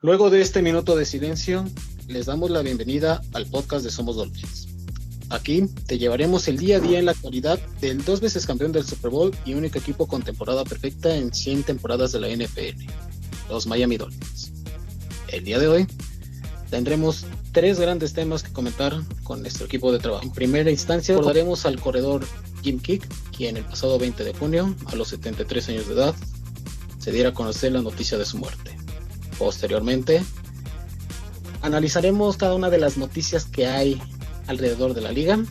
Luego de este minuto de silencio, les damos la bienvenida al podcast de Somos Dolphins. Aquí te llevaremos el día a día en la actualidad del 2 veces campeón del Super Bowl y único equipo con temporada perfecta en 100 temporadas de la NFL, los Miami Dolphins. El día de hoy tendremos 3 grandes temas que comentar con nuestro equipo de trabajo. En primera instancia abordaremos al corredor Jim Kiick, quien el pasado 20 de junio, a los 73 años de edad, se diera a conocer la noticia de su muerte. Posteriormente, analizaremos cada una de las noticias que hay alrededor de la liga.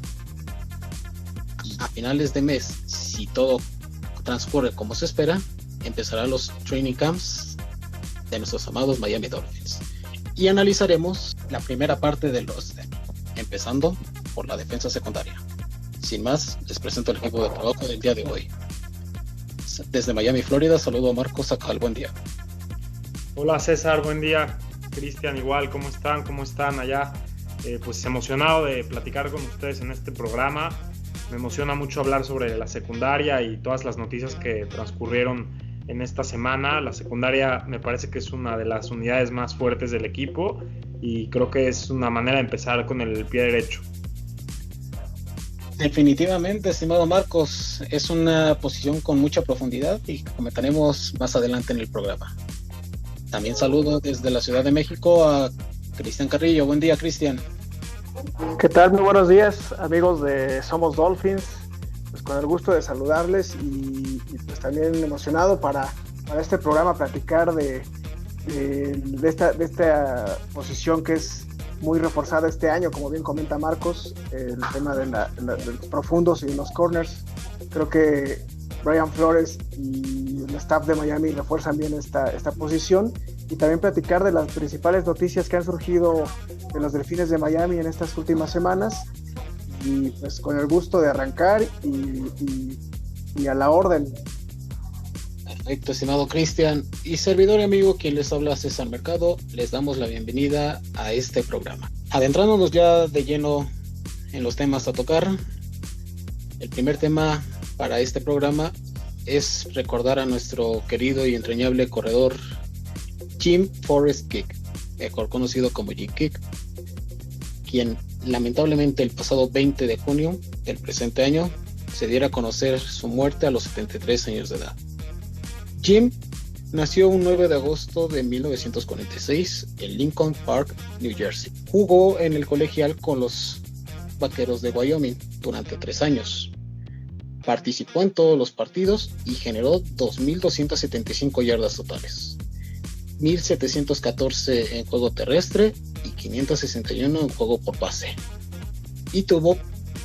Y a finales de mes, si todo transcurre como se espera, empezarán los training camps de nuestros amados Miami Dolphins. Y analizaremos la primera parte del roster, empezando por la defensa secundaria. Sin más, les presento el equipo de trabajo del día de hoy. Desde Miami, Florida, saludo a Marcos Acal, buen día. Hola César, buen día. Cristian, igual, ¿cómo están? ¿Cómo están allá? Pues emocionado de platicar con ustedes en este programa. Me emociona mucho hablar sobre la secundaria y todas las noticias que transcurrieron en esta semana. La secundaria me parece que es una de las unidades más fuertes del equipo y creo que es una manera de empezar con el pie derecho. Definitivamente, estimado Marcos, es una posición con mucha profundidad y comentaremos más adelante en el programa. También saludo desde la Ciudad de México a Cristian Carrillo. Buen día, Cristian. ¿Qué tal? Muy buenos días, amigos de Somos Dolphins. Pues con el gusto de saludarles y pues también emocionado para este programa platicar de esta posición que es muy reforzada este año, como bien comenta Marcos, el tema de los profundos y los corners. Creo que Brian Flores y el staff de Miami refuerzan bien esta posición, y también platicar de las principales noticias que han surgido de los Delfines de Miami en estas últimas semanas, y pues con el gusto de arrancar y a la orden. Perfecto, estimado Cristian, y servidor y amigo quien les habla, César Mercado, les damos la bienvenida a este programa. Adentrándonos ya de lleno en los temas a tocar, el primer tema para este programa es recordar a nuestro querido y entrañable corredor Jim Forrest Kiick, mejor conocido como Jim Kiick, quien lamentablemente el pasado 20 de junio del presente año se diera a conocer su muerte a los 73 años de edad. Jim nació un 9 de agosto de 1946 en Lincoln Park, New Jersey. Jugó en el colegial con los Vaqueros de Wyoming durante 3 años. Participó en todos los partidos y generó 2.275 yardas totales, 1.714 en juego terrestre y 561 en juego por pase. Y tuvo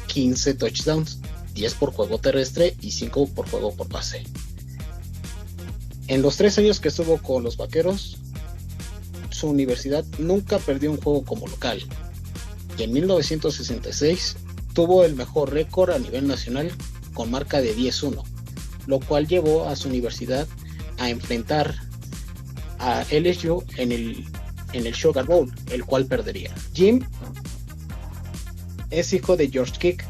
15 touchdowns, 10 por juego terrestre y 5 por juego por pase. En los 3 años que estuvo con los Vaqueros, su universidad nunca perdió un juego como local. Y en 1966 tuvo el mejor récord a nivel nacional con marca de 10-1, lo cual llevó a su universidad a enfrentar a LSU en el Sugar Bowl, el cual perdería. Jim es hijo de George Kiick,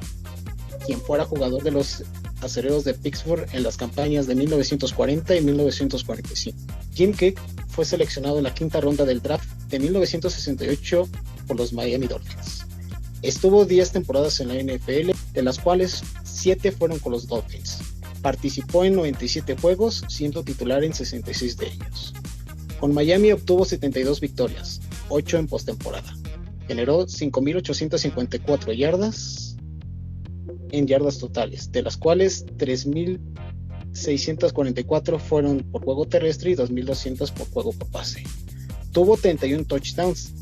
quien fuera jugador de los Acereros de Pittsburgh en las campañas de 1940 y 1945. Jim Kiick fue seleccionado en la 5ª ronda del draft de 1968 por los Miami Dolphins. Estuvo 10 temporadas en la NFL, de las cuales 7 fueron con los Dolphins. Participó en 97 juegos, siendo titular en 66 de ellos. Con Miami obtuvo 72 victorias, 8 en postemporada. Generó 5.854 yardas en yardas totales, de las cuales 3.644 fueron por juego terrestre y 2.200 por juego por pase. Tuvo 31 touchdowns,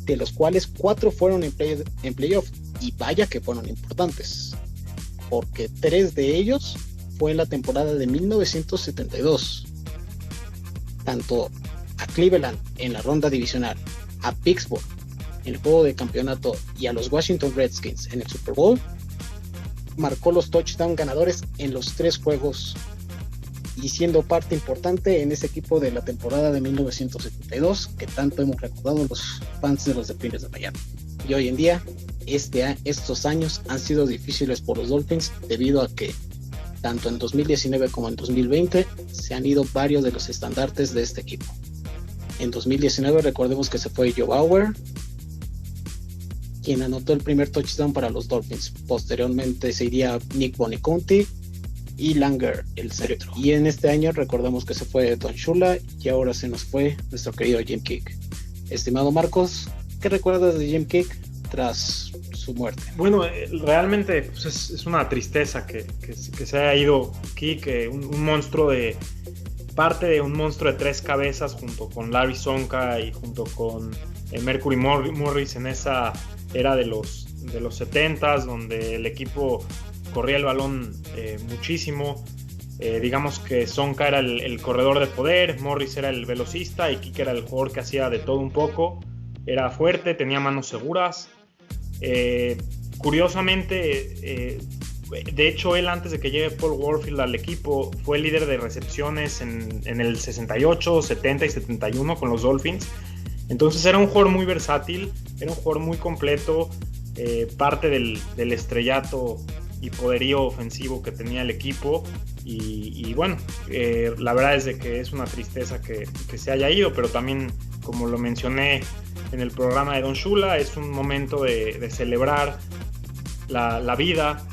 de los cuales 4 fueron en playoff, y vaya que fueron importantes, porque 3 de ellos fue en la temporada de 1972. Tanto a Cleveland en la ronda divisional, a Pittsburgh en el juego de campeonato y a los Washington Redskins en el Super Bowl, marcó los touchdowns ganadores en los 3 juegos y siendo parte importante en ese equipo de la temporada de 1972 que tanto hemos recordado los fans de los Delfines de Miami. Y hoy en día, estos años han sido difíciles por los Dolphins debido a que tanto en 2019 como en 2020 se han ido varios de los estandartes de este equipo. En 2019 recordemos que se fue Joe Bauer, quien anotó el primer touchdown para los Dolphins. Posteriormente se iría Nick Boneconti y Langer, el centro. Y en este año recordemos que se fue Don Shula y ahora se nos fue nuestro querido Jim Kiick. Estimado Marcos, ¿qué recuerdas de Jim Kiick tras su muerte? Bueno, realmente pues es una tristeza que se haya ido Kiick, un monstruo parte de un monstruo de 3 cabezas junto con Larry Csonka y junto con Mercury Morris en esa era de los 70s, donde el equipo corría el balón muchísimo. Digamos que Csonka era el corredor de poder, Morris era el velocista y Kiick era el jugador que hacía de todo un poco. Era fuerte, tenía manos seguras. Curiosamente, de hecho él, antes de que llegue Paul Warfield al equipo, fue el líder de recepciones en el 68, 70 y 71 con los Dolphins. Entonces era un jugador muy versátil, era un jugador muy completo, parte del estrellato y poderío ofensivo que tenía el equipo. Y bueno, la verdad es de que es una tristeza que se haya ido, pero también, como lo mencioné en el programa de Don Shula, es un momento de celebrar la vida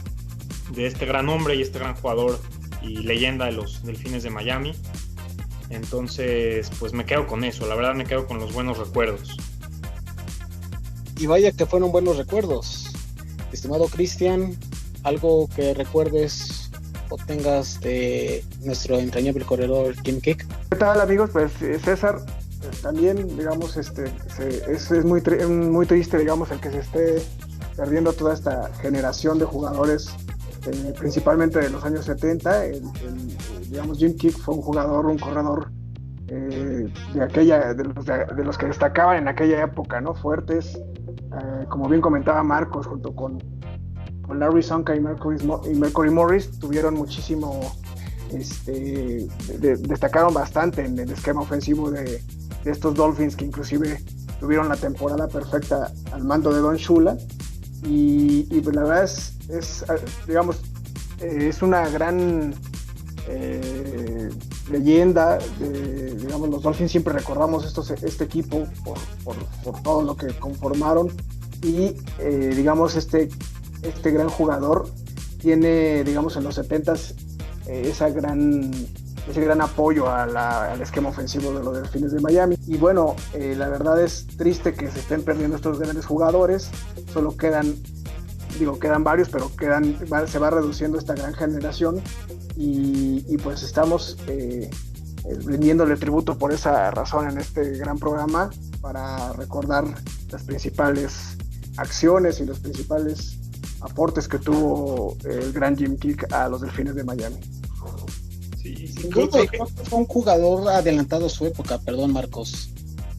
de este gran hombre y este gran jugador y leyenda de los Delfines de Miami. Entonces, pues me quedo con eso, la verdad me quedo con los buenos recuerdos. Y vaya que fueron buenos recuerdos. Estimado Cristian, ¿algo que recuerdes o tengas de nuestro entrañable corredor Jim Kiick? ¿Qué tal, amigos? Pues César, también, digamos, es muy triste, digamos, el que se esté perdiendo toda esta generación de jugadores, principalmente de los años 70. Digamos, Jim Kiick fue un corredor de los que destacaban en aquella época, ¿no? Fuertes, como bien comentaba Marcos, junto con Larry Csonka y Mercury Morris, tuvieron muchísimo, destacaron bastante en el esquema ofensivo de estos Dolphins, que inclusive tuvieron la temporada perfecta al mando de Don Shula. Y pues la verdad digamos, es una gran leyenda. Digamos, los Dolphins siempre recordamos este equipo por todo lo que conformaron. Y digamos, este gran jugador tiene, digamos, en los 70s ese gran apoyo al esquema ofensivo de los Delfines de Miami. Y bueno, la verdad es triste que se estén perdiendo estos grandes jugadores. Solo quedan varios, pero se va reduciendo esta gran generación. Y pues estamos rindiéndole tributo por esa razón en este gran programa, para recordar las principales acciones y los principales aportes que tuvo el gran Jim Kiick a los Delfines de Miami. Sin duda, fue un jugador adelantado a su época, perdón Marcos,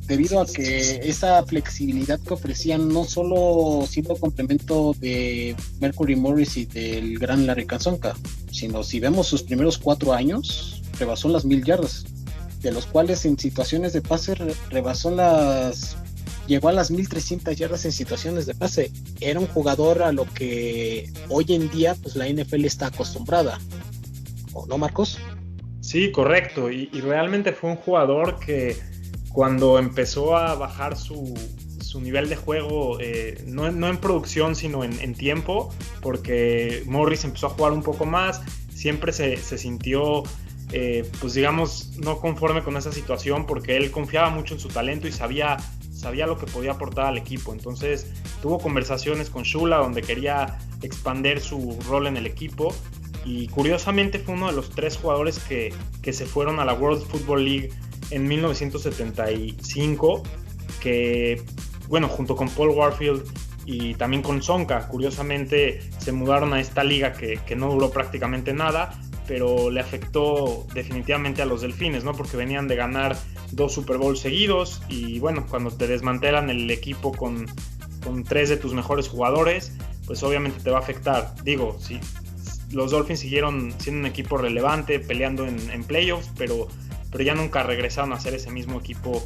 debido a que esa flexibilidad que ofrecían no solo siendo complemento de Mercury Morris y del gran Larry Csonka, sino si vemos sus primeros 4 años, rebasó las 1000 yardas, de los cuales en situaciones de pase llegó a las 1300 yardas en situaciones de pase. Era un jugador a lo que hoy en día pues la NFL está acostumbrada, ¿o no, Marcos? Sí, correcto, y realmente fue un jugador que cuando empezó a bajar su nivel de juego, no en producción sino en tiempo, porque Morris empezó a jugar un poco más, siempre se sintió pues digamos no conforme con esa situación, porque él confiaba mucho en su talento y sabía lo que podía aportar al equipo. Entonces tuvo conversaciones con Shula donde quería expandir su rol en el equipo, y curiosamente fue uno de los 3 jugadores que se fueron a la World Football League en 1975, que bueno, junto con Paul Warfield y también con Csonka, curiosamente se mudaron a esta liga que no duró prácticamente nada, pero le afectó definitivamente a los Delfines, ¿no? Porque venían de ganar 2 Super Bowls seguidos, y bueno, cuando te desmantelan el equipo con 3 de tus mejores jugadores, pues obviamente te va a afectar. Digo, sí, los Dolphins siguieron siendo un equipo relevante, peleando en playoffs, pero ya nunca regresaron a ser ese mismo equipo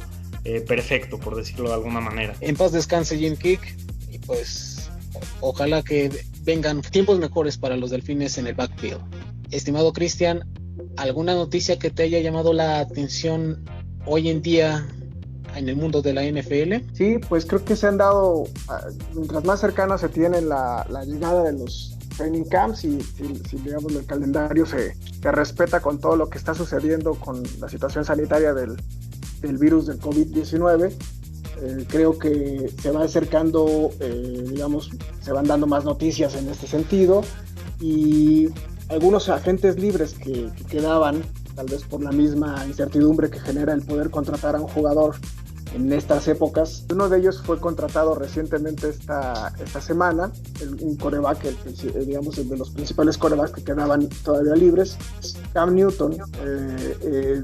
perfecto, por decirlo de alguna manera. En paz descanse Jim Kiick, y pues ojalá que vengan tiempos mejores para los Delfines en el backfield. Estimado Cristian, ¿alguna noticia que te haya llamado la atención hoy en día en el mundo de la NFL? Sí, pues creo que se han dado, mientras más cercano se tiene la llegada de los training camps y si digamos el calendario se respeta con todo lo que está sucediendo con la situación sanitaria del virus del COVID-19, creo que se va acercando, digamos, se van dando más noticias en este sentido, y algunos agentes libres que quedaban, tal vez por la misma incertidumbre que genera el poder contratar a un jugador en estas épocas. Uno de ellos fue contratado recientemente esta semana, un quarterback, digamos, el de los principales quarterbacks que quedaban todavía libres, Cam Newton.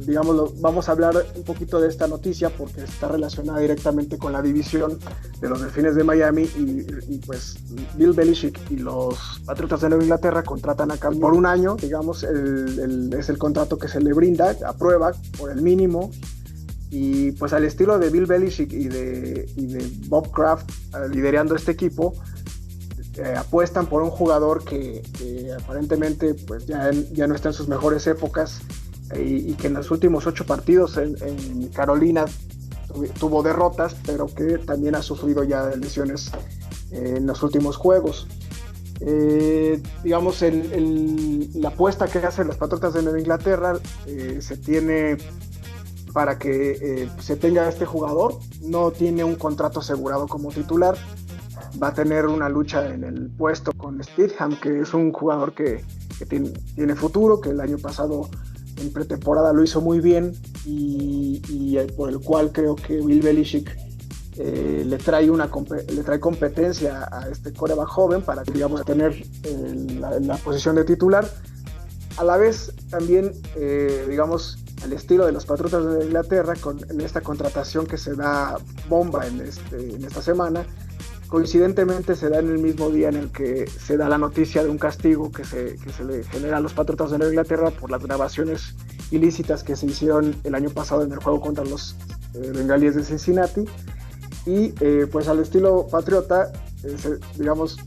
Digamos, vamos a hablar un poquito de esta noticia porque está relacionada directamente con la división de los Delfines de Miami y pues Bill Belichick y los Patriotas de Nueva Inglaterra contratan a Cam por un año, digamos, es el contrato que se le brinda a prueba por el mínimo. Y pues al estilo de Bill Belichick y de Bob Kraft liderando este equipo, apuestan por un jugador que aparentemente pues ya no está en sus mejores épocas, y que en los últimos 8 partidos en Carolina tuvo derrotas, pero que también ha sufrido ya lesiones en los últimos juegos. Digamos, la apuesta que hacen los Patriotas de Nueva Inglaterra se tiene para que se tenga este jugador. No tiene un contrato asegurado como titular, va a tener una lucha en el puesto con Stidham, que es un jugador que tiene futuro, que el año pasado en pretemporada lo hizo muy bien, y por el cual creo que Bill Belichick le trae competencia a este quarterback joven para que, digamos, tener la posición de titular. A la vez también, digamos, al estilo de los Patriotas de Inglaterra, en esta contratación que se da bomba en esta semana, coincidentemente se da en el mismo día en el que se da la noticia de un castigo que se le genera a los Patriotas de Nueva Inglaterra por las grabaciones ilícitas que se hicieron el año pasado en el juego contra los Bengalíes de Cincinnati. Y pues al estilo patriota, digamos,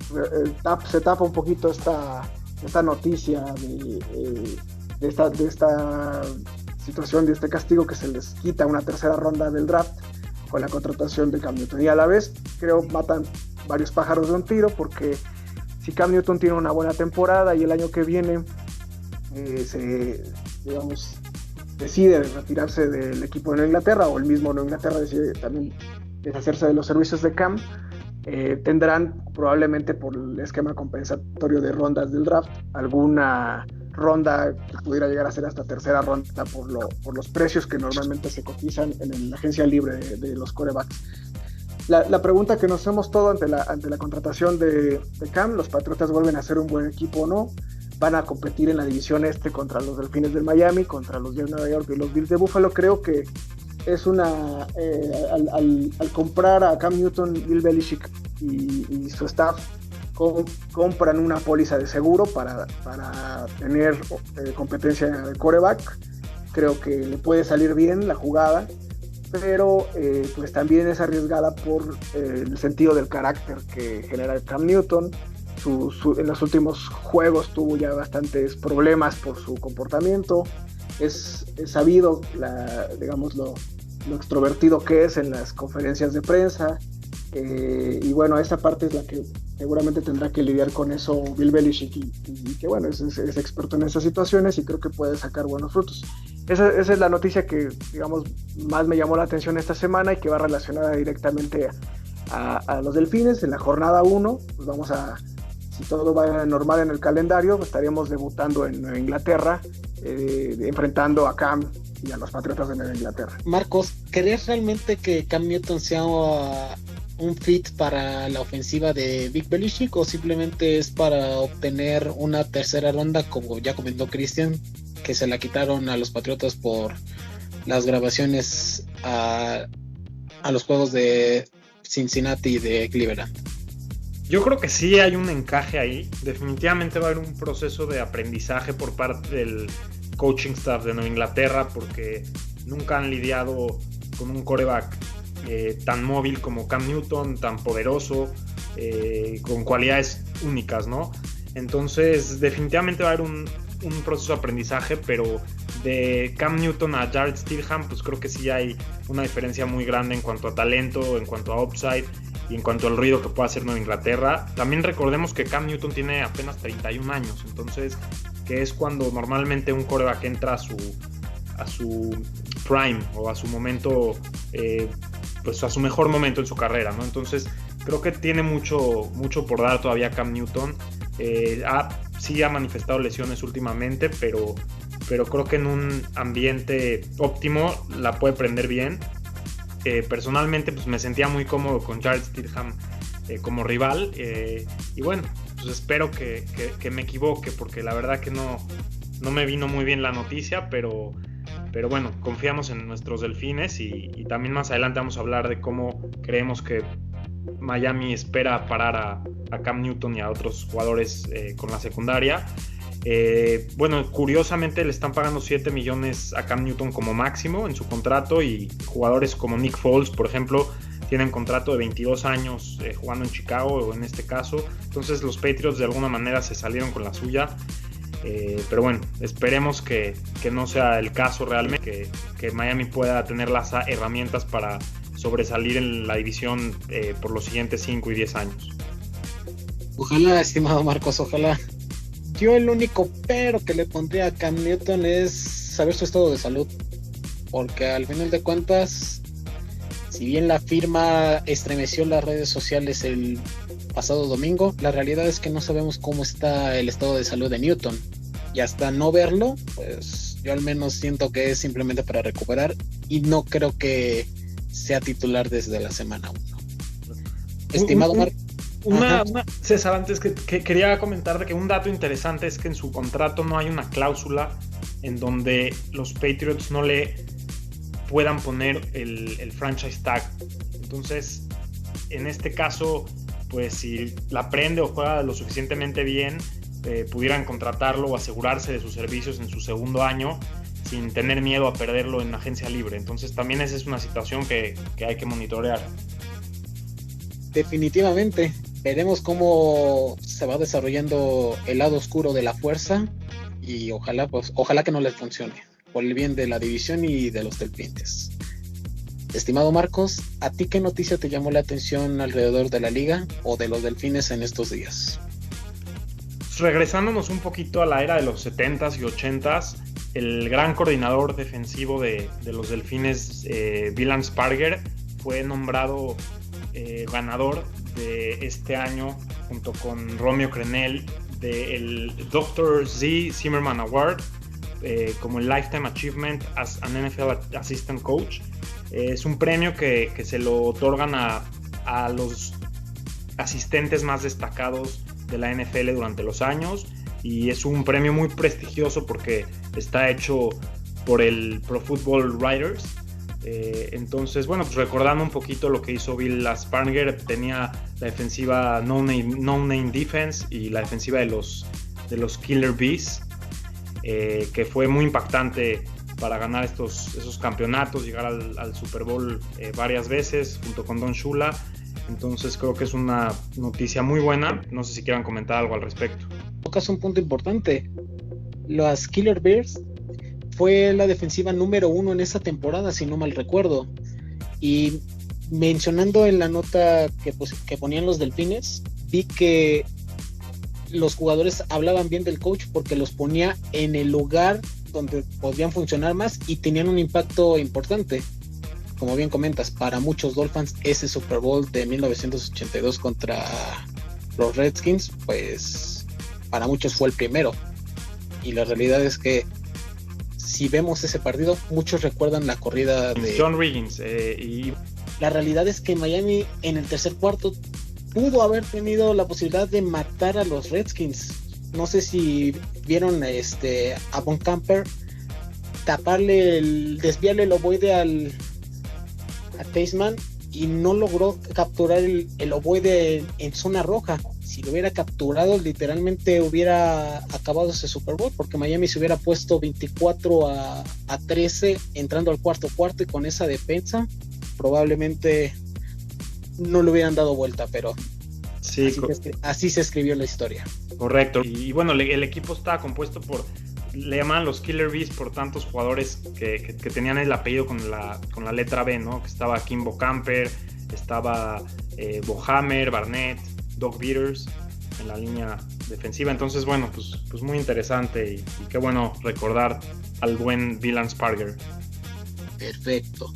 se tapa un poquito esta noticia de esta situación, de este castigo, que se les quita una tercera ronda del draft con la contratación de Cam Newton. Y a la vez creo matan varios pájaros de un tiro, porque si Cam Newton tiene una buena temporada y el año que viene decide retirarse del equipo de Nueva Inglaterra, o el mismo Nueva Inglaterra decide también deshacerse de los servicios de Cam, tendrán probablemente, por el esquema compensatorio de rondas del draft, alguna ronda que pudiera llegar a ser hasta tercera ronda por los precios que normalmente se cotizan en la agencia libre de los quarterbacks. La pregunta que nos hacemos todo ante la contratación de Cam: ¿los Patriotas vuelven a ser un buen equipo o no? ¿Van a competir en la división este contra los Delfines del Miami, contra los Jets de Nueva York y los Bills de Buffalo? Creo que es al comprar a Cam Newton, Bill Belichick y su staff compran una póliza de seguro para tener competencia de quarterback. Creo que le puede salir bien la jugada, pero pues también es arriesgada por el sentido del carácter que genera Cam Newton. En los últimos juegos tuvo ya bastantes problemas por su comportamiento. Es sabido digamos lo extrovertido que es en las conferencias de prensa, y bueno, esa parte es la que seguramente tendrá que lidiar con eso Bill Belichick, y que bueno, es experto en esas situaciones y creo que puede sacar buenos frutos. Esa es la noticia que, digamos, más me llamó la atención esta semana y que va relacionada directamente a los Delfines. En la jornada 1, pues si todo va normal en el calendario, estaríamos debutando en Nueva Inglaterra, enfrentando a Cam y a los Patriotas de Nueva Inglaterra. Marcos, ¿crees realmente que Cam Newton sea un fit para la ofensiva de Bill Belichick, o simplemente es para obtener una tercera ronda, como ya comentó Cristian, que se la quitaron a los Patriotas por las grabaciones a los juegos de Cincinnati y de Cleveland? Yo creo que sí hay un encaje ahí. Definitivamente va a haber un proceso de aprendizaje por parte del coaching staff de Nueva Inglaterra, porque nunca han lidiado con un quarterback tan móvil como Cam Newton, tan poderoso, con cualidades únicas, ¿no? Entonces definitivamente va a haber un proceso de aprendizaje, pero de Cam Newton a Jarrett Stidham, pues creo que sí hay una diferencia muy grande en cuanto a talento, en cuanto a upside y en cuanto al ruido que puede hacer Nueva Inglaterra. También recordemos que Cam Newton tiene apenas 31 años, entonces que es cuando normalmente un quarterback entra a su prime o a su momento, pues a su mejor momento en su carrera, ¿no? Entonces creo que tiene mucho por dar todavía Cam Newton. Sí ha manifestado lesiones últimamente, pero creo que en un ambiente óptimo la puede prender bien. Personalmente pues me sentía muy cómodo con Jarrett Stidham como rival, y bueno, pues espero que me equivoque, porque la verdad que no me vino muy bien la noticia, pero bueno, confiamos en nuestros delfines y también más adelante vamos a hablar de cómo creemos que Miami espera parar a Cam Newton y a otros jugadores con la secundaria. Bueno, curiosamente le están pagando 7 millones a Cam Newton como máximo en su contrato, y jugadores como Nick Foles, por ejemplo, tienen contrato de 22 años jugando en Chicago, o en este caso. Entonces los Patriots de alguna manera se salieron con la suya, pero bueno, esperemos que no sea el caso realmente, que Miami pueda tener las herramientas para sobresalir en la división por los siguientes 5 y 10 años. Ojalá, estimado Marcos, ojalá. Yo el único pero que le pondría a Cam Newton es saber su estado de salud, porque al final de cuentas, si bien la firma estremeció las redes sociales el pasado domingo, la realidad es que no sabemos cómo está el estado de salud de Newton, y hasta no verlo, pues yo al menos siento que es simplemente para recuperar, y no creo que sea titular desde la semana 1. Estimado Marcos. César, antes que quería comentar de que un dato interesante es que en su contrato no hay una cláusula en donde los Patriots no le puedan poner el franchise tag. Entonces, en este caso, pues si la prende o juega lo suficientemente bien, pudieran contratarlo o asegurarse de sus servicios en su segundo año sin tener miedo a perderlo en agencia libre. Entonces también esa es una situación que hay que monitorear. Definitivamente. Veremos cómo se va desarrollando el lado oscuro de la fuerza, y ojalá que no les funcione, por el bien de la división y de los delfines. Estimado Marcos, ¿a ti qué noticia te llamó la atención alrededor de la liga o de los delfines en estos días? Regresándonos un poquito a la era de los 70s y 80s, el gran coordinador defensivo de los delfines, Bill Sparger, fue nombrado ganador de este año junto con Romeo Crennel del Dr. Z Zimmerman Award como el Lifetime Achievement as an NFL Assistant Coach. Es un premio que se lo otorgan a los asistentes más destacados de la NFL durante los años, y es un premio muy prestigioso porque está hecho por el Pro Football Writers. Entonces, bueno, pues recordando un poquito lo que hizo Bill Sparger, tenía la defensiva no name defense y la defensiva de los Killer Bees, que fue muy impactante para ganar esos campeonatos, llegar al Super Bowl varias veces junto con Don Shula. Entonces creo que es una noticia muy buena. No sé si quieran comentar algo al respecto. Tocas un punto importante. Los Killer Bears fue la defensiva número 1 en esta temporada, si no mal recuerdo. Y mencionando en la nota que ponían los delfines, vi que los jugadores hablaban bien del coach porque los ponía en el lugar donde podían funcionar más y tenían un impacto importante. Como bien comentas, para muchos Dolphins ese Super Bowl de 1982 contra los Redskins, pues para muchos fue el primero. Y la realidad es que si vemos ese partido, muchos recuerdan la corrida de John Riggins. Y la realidad es que Miami en el tercer cuarto pudo haber tenido la posibilidad de matar a los Redskins. No sé si vieron a Von Camper desviarle el ovoide a Taseman, y no logró capturar el ovoide en zona roja. Si lo hubiera capturado, literalmente hubiera acabado ese Super Bowl, porque Miami se hubiera puesto 24-13 entrando al cuarto, y con esa defensa probablemente no le hubieran dado vuelta, pero sí, así se escribió la historia. Correcto. Y bueno, el equipo está compuesto por le llamaban los Killer Bees por tantos jugadores que tenían el apellido con la letra B, ¿no? Que estaba Kimbo Camper, estaba Bohammer, Barnett, Doug Peters en la línea defensiva. Entonces, bueno, pues muy interesante y qué bueno recordar al buen Dylan Sparger. Perfecto.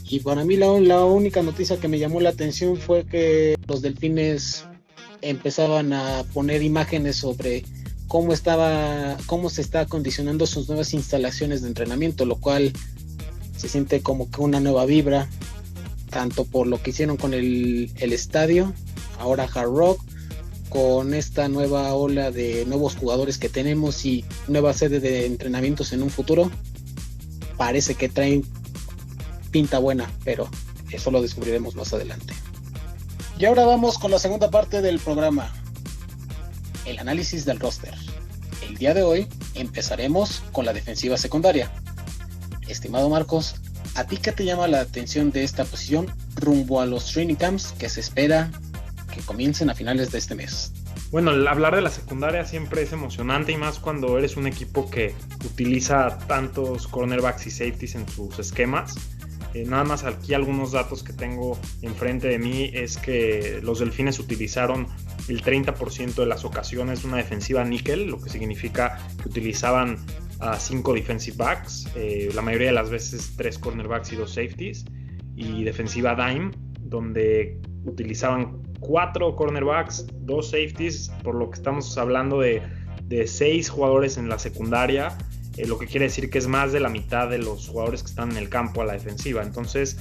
Y para mí la única noticia que me llamó la atención fue que los Delfines empezaban a poner imágenes sobre cómo se está acondicionando sus nuevas instalaciones de entrenamiento, lo cual se siente como que una nueva vibra, tanto por lo que hicieron con el estadio, ahora Hard Rock, con esta nueva ola de nuevos jugadores que tenemos y nueva sede de entrenamientos en un futuro. Parece que traen pinta buena, pero eso lo descubriremos más adelante. Y ahora vamos con la segunda parte del programa, el análisis del roster. El día de hoy empezaremos con la defensiva secundaria. Estimado Marcos, ¿a ti qué te llama la atención de esta posición rumbo a los training camps que se espera que comiencen a finales de este mes? Bueno, hablar de la secundaria siempre es emocionante y más cuando eres un equipo que utiliza tantos cornerbacks y safeties en sus esquemas. Nada más aquí algunos datos que tengo enfrente de mí es que los Delfines utilizaron el 30% de las ocasiones una defensiva níquel, lo que significa que utilizaban a 5 defensive backs, la mayoría de las veces 3 cornerbacks y 2 safeties, y defensiva dime, donde utilizaban 4 cornerbacks, 2 safeties, por lo que estamos hablando de 6 jugadores en la secundaria, lo que quiere decir que es más de la mitad de los jugadores que están en el campo a la defensiva. Entonces,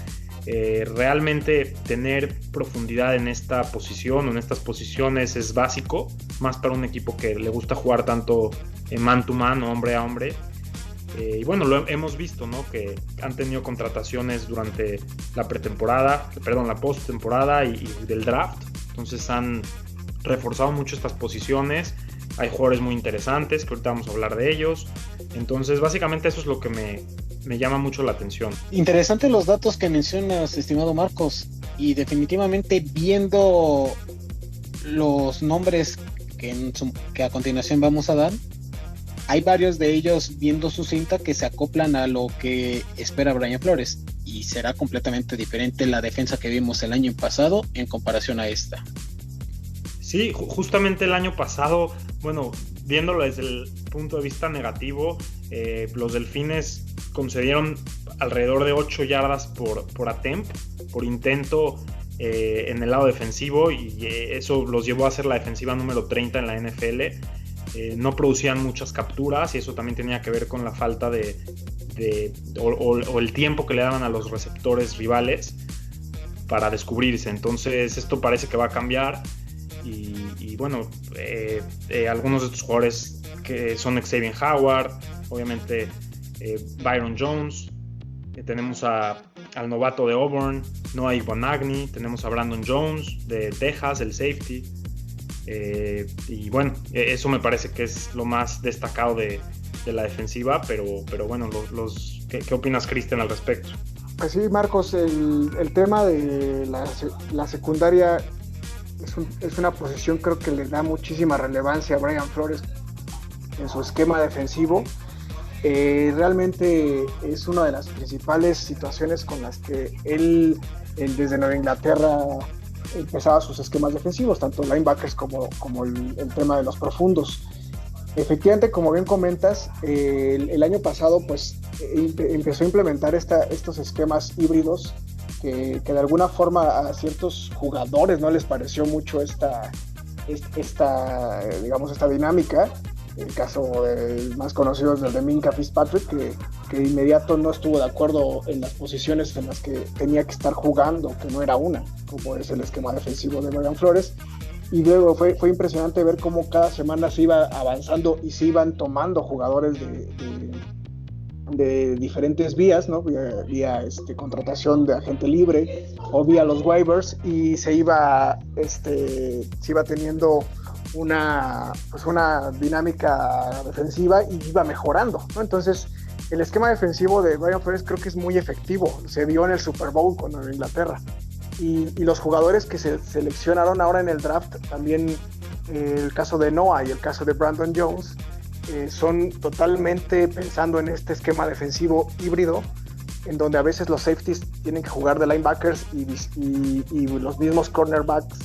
realmente tener profundidad en esta posición o en estas posiciones es básico, más para un equipo que le gusta jugar tanto man to man o hombre a hombre. Y bueno, lo hemos visto, ¿no? Que han tenido contrataciones durante la postemporada y del draft. Entonces han reforzado mucho estas posiciones. Hay jugadores muy interesantes que ahorita vamos a hablar de ellos. Entonces, básicamente eso es lo que me llama mucho la atención. Interesantes los datos que mencionas, estimado Marcos. Y definitivamente viendo los nombres que a continuación vamos a dar, hay varios de ellos viendo su cinta que se acoplan a lo que espera Brian Flores. Y será completamente diferente la defensa que vimos el año pasado en comparación a esta. Sí, justamente el año pasado, bueno, viéndolo desde el punto de vista negativo, los Delfines concedieron alrededor de 8 yardas por attempt, por intento en el lado defensivo, y eso los llevó a ser la defensiva número 30 en la NFL. No producían muchas capturas y eso también tenía que ver con la falta o el tiempo que le daban a los receptores rivales para descubrirse. Entonces esto parece que va a cambiar. Y bueno, algunos de estos jugadores que son Xavier Howard, obviamente Byron Jones, tenemos al novato de Auburn, Noah Igbinoghene, tenemos a Brandon Jones de Texas, el safety, y bueno, eso me parece que es lo más destacado de la defensiva, pero bueno, ¿qué opinas, Cristian, al respecto? Pues sí, Marcos, el tema de la secundaria es una posición, creo que le da muchísima relevancia a Brian Flores en su esquema defensivo. Realmente es una de las principales situaciones con las que él desde Nueva Inglaterra empezaba sus esquemas defensivos, tanto linebackers como el tema de los profundos. Efectivamente, como bien comentas, el año pasado pues empezó a implementar estos esquemas híbridos que de alguna forma a ciertos jugadores no les pareció mucho esta dinámica. El caso más conocido es el de Minkah Fitzpatrick, que de inmediato no estuvo de acuerdo en las posiciones en las que tenía que estar jugando, que no era una, como es el esquema defensivo de Brian Flores. Y luego fue impresionante ver cómo cada semana se iba avanzando y se iban tomando jugadores de diferentes vías, ¿no? Vía contratación de agente libre o vía los waivers, y se iba teniendo una dinámica defensiva y iba mejorando, ¿no? Entonces el esquema defensivo de Brian Flores creo que es muy efectivo, se vio en el Super Bowl con Nueva Inglaterra, y los jugadores que se seleccionaron ahora en el draft, también el caso de Noah y el caso de Brandon Jones, son totalmente pensando en este esquema defensivo híbrido, en donde a veces los safeties tienen que jugar de linebackers y los mismos cornerbacks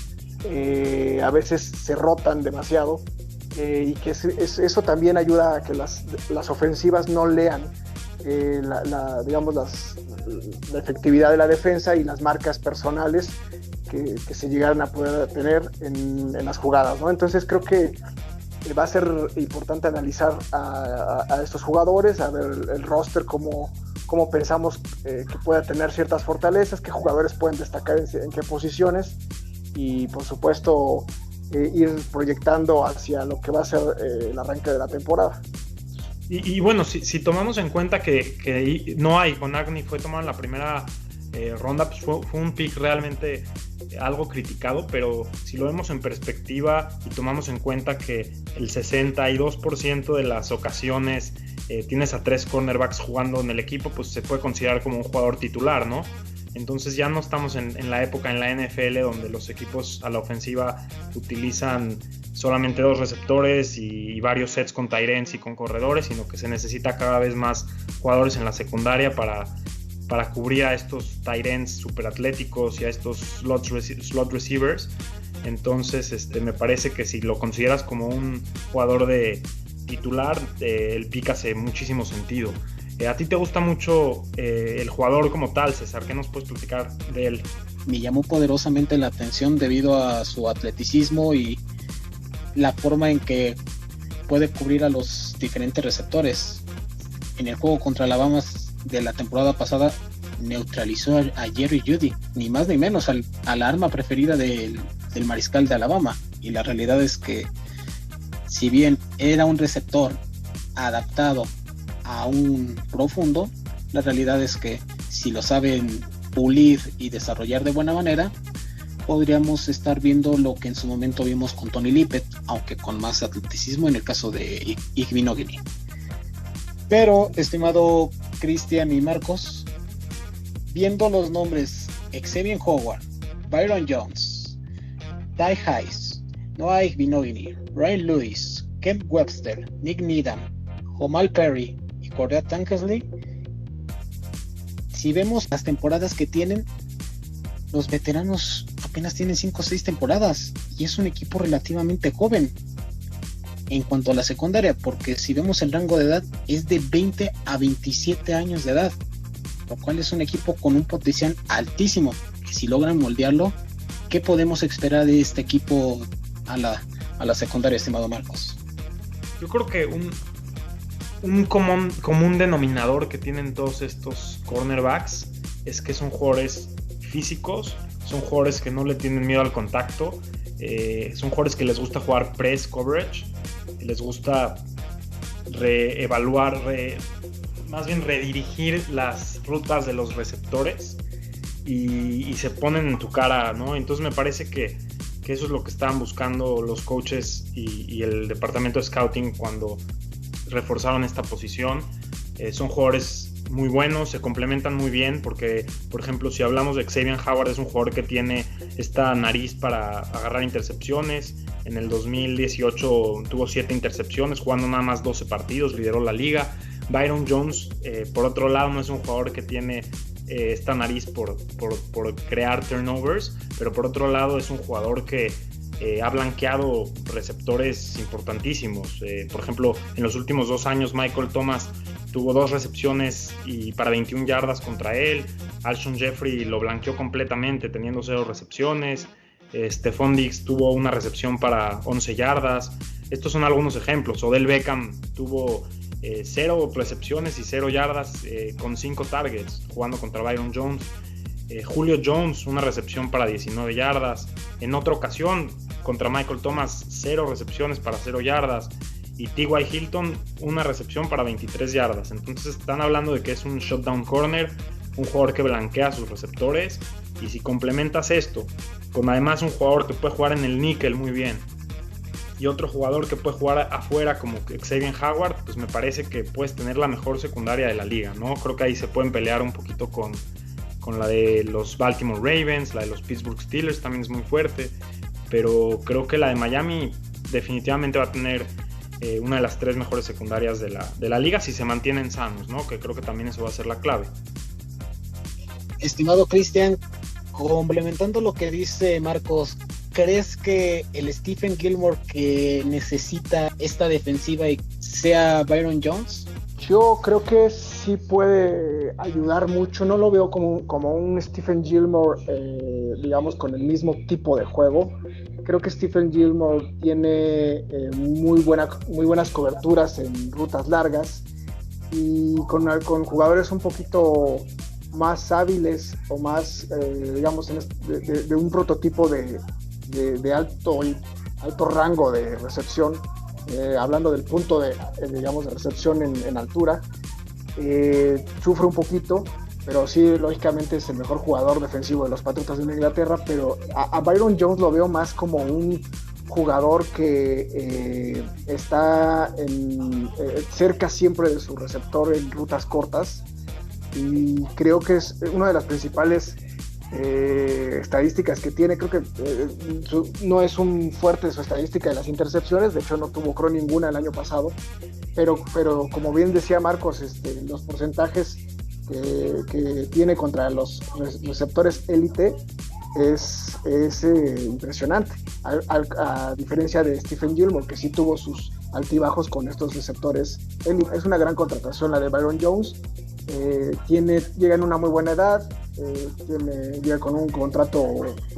a veces se rotan demasiado, y que eso también ayuda a que las ofensivas no lean la efectividad de la defensa y las marcas personales que se llegaran a poder tener en las jugadas, ¿no? Entonces creo que va a ser importante analizar a estos jugadores, a ver el roster, cómo pensamos que pueda tener ciertas fortalezas, qué jugadores pueden destacar en qué posiciones, y por supuesto ir proyectando hacia lo que va a ser el arranque de la temporada. Y bueno, si tomamos en cuenta que no hay, Agnew fue tomado en la primera ronda, pues fue un pick realmente algo criticado, pero si lo vemos en perspectiva y tomamos en cuenta que el 62% de las ocasiones tienes a 3 cornerbacks jugando en el equipo, pues se puede considerar como un jugador titular, ¿no? Entonces ya no estamos en la época en la NFL donde los equipos a la ofensiva utilizan solamente 2 receptores y varios sets con tight ends y con corredores, sino que se necesita cada vez más jugadores en la secundaria para cubrir a estos tight ends super atléticos y a estos slot receivers. Entonces me parece que si lo consideras como un jugador de titular, el pick hace muchísimo sentido. ¿A ti te gusta mucho el jugador como tal, César? ¿Qué nos puedes platicar de él? Me llamó poderosamente la atención debido a su atleticismo y la forma en que puede cubrir a los diferentes receptores. En el juego contra Alabama de la temporada pasada neutralizó a Jerry Jeudy, ni más ni menos al arma preferida del mariscal de Alabama. Y la realidad es que si bien era un receptor adaptado a un profundo, la realidad es que si lo saben pulir y desarrollar de buena manera, podríamos estar viendo lo que en su momento vimos con Tony Lippett, aunque con más atleticismo en el caso de Igbinoghene. Pero, estimado Cristian y Marcos, viendo los nombres Xavier Howard, Byron Jones, Ty Hayes, Noah Igbinoghene, Ryan Lewis, Kent Webster, Nick Needham, Jamal Perry y Cordell Tankersley, si vemos las temporadas que tienen, los veteranos apenas tienen 5 o 6 temporadas y es un equipo relativamente joven en cuanto a la secundaria, porque si vemos el rango de edad es de 20 a 27 años de edad, lo cual es un equipo con un potencial altísimo, que si logran moldearlo, ¿qué podemos esperar de este equipo a la secundaria, estimado Marcos? Yo creo que un común denominador que tienen todos estos cornerbacks es que son jugadores físicos, son jugadores que no le tienen miedo al contacto, son jugadores que les gusta jugar press coverage, les gusta más bien redirigir las rutas de los receptores y se ponen en tu cara, ¿no? Entonces me parece que eso es lo que estaban buscando los coaches y el departamento de scouting cuando reforzaron esta posición. Son jugadores muy buenos, se complementan muy bien porque, por ejemplo, si hablamos de Xavier Howard, es un jugador que tiene esta nariz para agarrar intercepciones. En el 2018 tuvo 7 intercepciones, jugando nada más 12 partidos, lideró la liga. Byron Jones, por otro lado, no es un jugador que tiene esta nariz por crear turnovers, pero por otro lado es un jugador que ha blanqueado receptores importantísimos. Por ejemplo, en los últimos 2 años Michael Thomas tuvo 2 recepciones y para 21 yardas contra él. Alshon Jeffrey lo blanqueó completamente teniendo 0 recepciones. Stephon Diggs tuvo una recepción para 11 yardas. Estos son algunos ejemplos. Odell Beckham tuvo 0 recepciones y 0 yardas con 5 targets jugando contra Byron Jones. Julio Jones, una recepción para 19 yardas. En otra ocasión, contra Michael Thomas, 0 recepciones para 0 yardas. Y T.Y. Hilton, una recepción para 23 yardas. Entonces están hablando de que es un shutdown corner, un jugador que blanquea a sus receptores. Y si complementas esto con además un jugador que puede jugar en el níquel muy bien y otro jugador que puede jugar afuera como Xavier Howard, pues me parece que puedes tener la mejor secundaria de la liga, ¿no? Creo que ahí se pueden pelear un poquito con la de los Baltimore Ravens, la de los Pittsburgh Steelers también es muy fuerte, pero creo que la de Miami definitivamente va a tener una de las 3 mejores secundarias de la liga si se mantienen sanos, ¿no? Que creo que también eso va a ser la clave. Estimado Cristian, complementando lo que dice Marcos, ¿crees que el Stephen Gilmore que necesita esta defensiva sea Byron Jones? Yo creo que sí puede ayudar mucho. No lo veo como un Stephen Gilmore, digamos, con el mismo tipo de juego. Creo que Stephen Gilmore tiene muy buenas coberturas en rutas largas y con jugadores un poquito más hábiles o más, digamos, de un prototipo de alto rango de recepción, hablando del punto de recepción en altura, sufre un poquito, pero sí, lógicamente es el mejor jugador defensivo de los Patriotas de Inglaterra, pero a Byron Jones lo veo más como un jugador que está cerca siempre de su receptor en rutas cortas, y creo que es una de las principales estadísticas que tiene. Creo que no es un fuerte su estadística de las intercepciones, de hecho no tuvo creo ninguna el año pasado, pero como bien decía Marcos, los porcentajes que tiene contra los receptores élite es impresionante, a diferencia de Stephen Gilmore, que sí tuvo sus altibajos con estos receptores élite. Es una gran contratación la de Byron Jones. Llega en una muy buena edad, llega con un contrato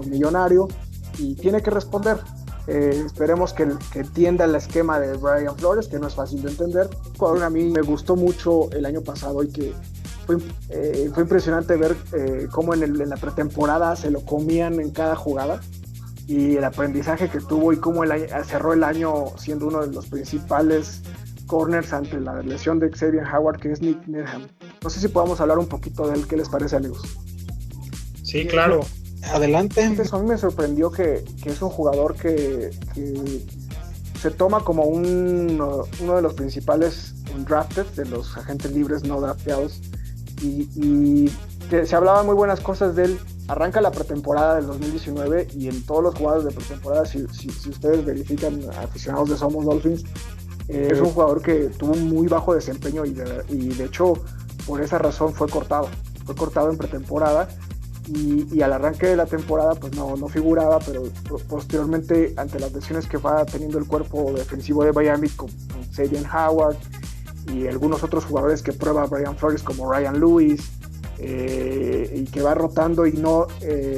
millonario y tiene que responder. Esperemos que entienda el esquema de Brian Flores, que no es fácil de entender. A mí me gustó mucho el año pasado y que fue impresionante ver cómo en la pretemporada se lo comían en cada jugada, y el aprendizaje que tuvo y cómo cerró el año siendo uno de los principales corners ante la lesión de Xavier Howard, que es Nick Needham. No sé si podamos hablar un poquito de él. ¿Qué les parece, amigos? Sí, claro. Adelante. Entonces, a mí me sorprendió que es un jugador que se toma como uno de los principales undrafted, de los agentes libres no drafteados, y que se hablaban muy buenas cosas de él. Arranca la pretemporada del 2019 y en todos los jugadores de pretemporada, si ustedes verifican, aficionados de Somos Dolphins, es un jugador que tuvo un muy bajo desempeño y de hecho por esa razón fue cortado en pretemporada, y al arranque de la temporada pues no figuraba, pero posteriormente, ante las lesiones que va teniendo el cuerpo defensivo de Miami con Xavier Howard y algunos otros jugadores que prueba Brian Flores como Ryan Lewis, y que va rotando, y